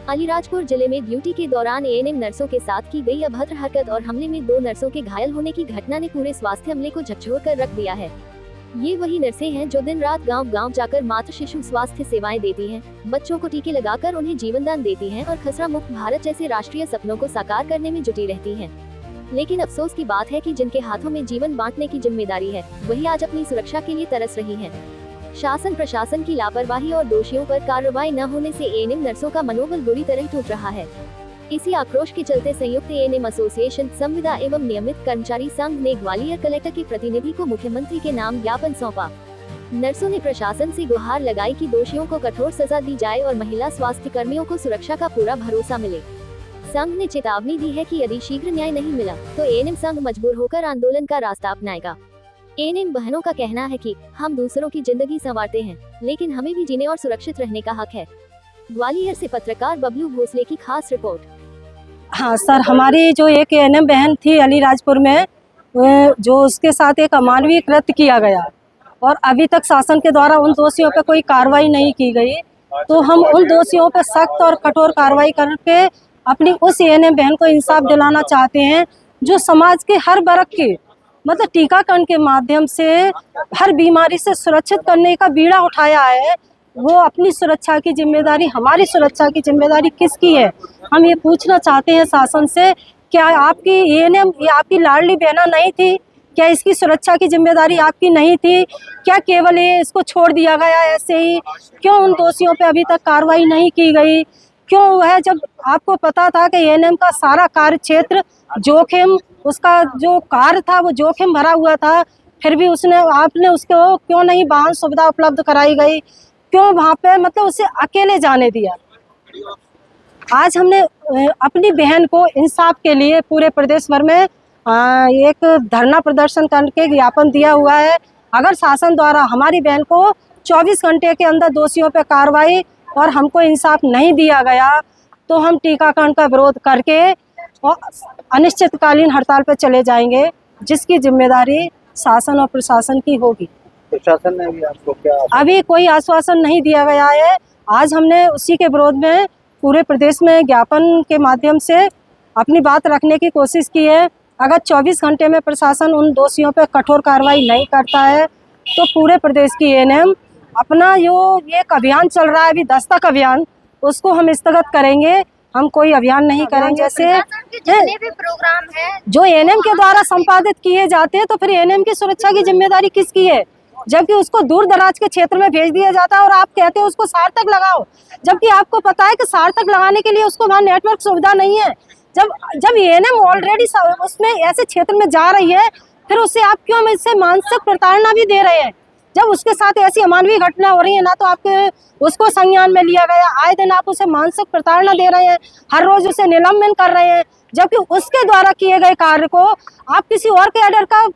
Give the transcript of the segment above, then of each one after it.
अलीराजपुर जिले में ड्यूटी के दौरान एएनएम नर्सों के साथ की गई अभद्र हरकत और हमले में 2 नर्सों के घायल होने की घटना ने पूरे स्वास्थ्य अमले को झकझोर कर रख दिया है। ये वही नर्सें हैं जो दिन रात गांव-गांव जाकर मातृ शिशु स्वास्थ्य सेवाएं देती हैं, बच्चों को टीके लगाकर उन्हें जीवनदान देती हैं और खसरा मुक्त भारत जैसे राष्ट्रीय सपनों को साकार करने में जुटी रहती हैं। लेकिन अफसोस की बात है कि जिनके हाथों में जीवन बांटने की जिम्मेदारी है, वही आज अपनी सुरक्षा के लिए तरस रही हैं। शासन प्रशासन की लापरवाही और दोषियों पर कार्रवाई न होने से एएनएम नर्सों का मनोबल बुरी तरह टूट रहा है। इसी आक्रोश के चलते संयुक्त एएनएम एसोसिएशन संविदा एवं नियमित कर्मचारी संघ ने ग्वालियर कलेक्टर के प्रतिनिधि को मुख्यमंत्री के नाम ज्ञापन सौंपा। नर्सों ने प्रशासन से गुहार लगाई कि दोषियों को कठोर सजा दी जाए और महिला स्वास्थ्य कर्मियों को सुरक्षा का पूरा भरोसा मिले। संघ ने चेतावनी दी है कि यदि शीघ्र न्याय नहीं मिला तो एएनएम संघ मजबूर होकर आंदोलन का रास्ता अपनाएगा। एएनएम बहनों का कहना है कि हम दूसरों की जिंदगी संवारते हैं, लेकिन हमें भी जीने और सुरक्षित रहने का हक है। ग्वालियर से पत्रकार बबलू भोसले की खास रिपोर्ट। हाँ सर, हमारी जो एक एएनएम बहन थी अलीराजपुर में, जो उसके साथ एक अमानवीय कृत्य किया गया और अभी तक शासन के द्वारा उन दोषियों पर कोई कार्रवाई नहीं की गई, तो हम उन दोषियों पर सख्त और कठोर कार्रवाई करके अपनी उस एएनएम बहन को इंसाफ दिलाना चाहते हैं, जो समाज के हर वर्ग के मतलब टीकाकरण के माध्यम से हर बीमारी से सुरक्षित करने का बीड़ा उठाया है। वो अपनी सुरक्षा की जिम्मेदारी, हमारी सुरक्षा की जिम्मेदारी किसकी है? हम ये पूछना चाहते हैं शासन से, क्या आपकी एएनएम ये आपकी लाडली बहना नहीं थी? क्या इसकी सुरक्षा की जिम्मेदारी आपकी नहीं थी? क्या केवल ये इसको छोड़ दिया गया ऐसे ही? क्यों उन दोषियों पे अभी तक कार्रवाई नहीं की गई? क्यों वह, जब आपको पता था कि एएनएम का सारा कार्य क्षेत्र जोखिम, उसका जो कार्य था वो जोखिम भरा हुआ था, फिर भी आपने उसको क्यों नहीं वाहन सुविधा उपलब्ध कराई गई? क्यों वहाँ पे मतलब उसे अकेले जाने दिया? आज हमने अपनी बहन को इंसाफ के लिए पूरे प्रदेश भर में एक धरना प्रदर्शन करके ज्ञापन दिया हुआ है। अगर शासन द्वारा हमारी बहन को 24 घंटे के अंदर दोषियों पर कार्रवाई और हमको इंसाफ नहीं दिया गया, तो हम टीकाकरण का विरोध करके और अनिश्चितकालीन हड़ताल पर चले जाएंगे, जिसकी जिम्मेदारी शासन और प्रशासन की होगी। प्रशासन ने भी आपको क्या अभी कोई आश्वासन नहीं दिया गया है। आज हमने उसी के विरोध में पूरे प्रदेश में ज्ञापन के माध्यम से अपनी बात रखने की कोशिश की है। अगर 24 घंटे में प्रशासन उन दोषियों पर कठोर कार्रवाई नहीं करता है, तो पूरे प्रदेश की एएनएम अपना जो एक अभियान चल रहा है अभी दस्तक अभियान, उसको हम स्थगित करेंगे। हम कोई अभियान नहीं करेंगे। जैसे जितने भी प्रोग्राम है जो एएनएम के द्वारा संपादित किए जाते हैं, तो फिर एएनएम की सुरक्षा की जिम्मेदारी किसकी है? जबकि उसको दूर दराज के क्षेत्र में भेज दिया जाता है और आप कहते हैं उसको सार्थक लगाओ, जबकि आपको पता है कि सार्थक लगाने के लिए उसको वहाँ नेटवर्क सुविधा नहीं है। जब एएनएम ऑलरेडी उसमें ऐसे क्षेत्र में जा रही है, फिर उसे आप क्यों इससे मानसिक प्रताड़ना भी दे रहे हैं? जब उसके साथ ऐसी अमानवीय घटना हो रही है ना, तो आपके उसको संज्ञान में लिया गया, आए दिन आप उसे मानसिक प्रताड़ना दे रहे हैं, हर रोज उसे निलंबन कर रहे हैं, जबकि उसके द्वारा किए गए कार्य को आप किसी और कैडर का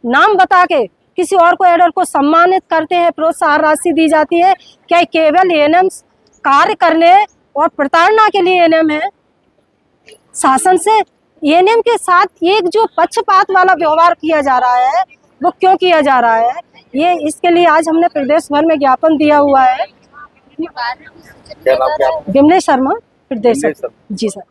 नाम बता के किसी और को कैडर को सम्मानित करते हैं, प्रोत्साहन राशि दी जाती है। क्या केवल एएनएम कार्य करने और प्रताड़ना के लिए एएनएम है? शासन से एएनएम के साथ एक जो पक्षपात वाला व्यवहार किया जा रहा है, वो क्यों किया जा रहा है? ये इसके लिए आज हमने प्रदेश भर में ज्ञापन दिया हुआ है। क्या नाम क्या? विमलेश शर्मा, प्रदेश। जी सर।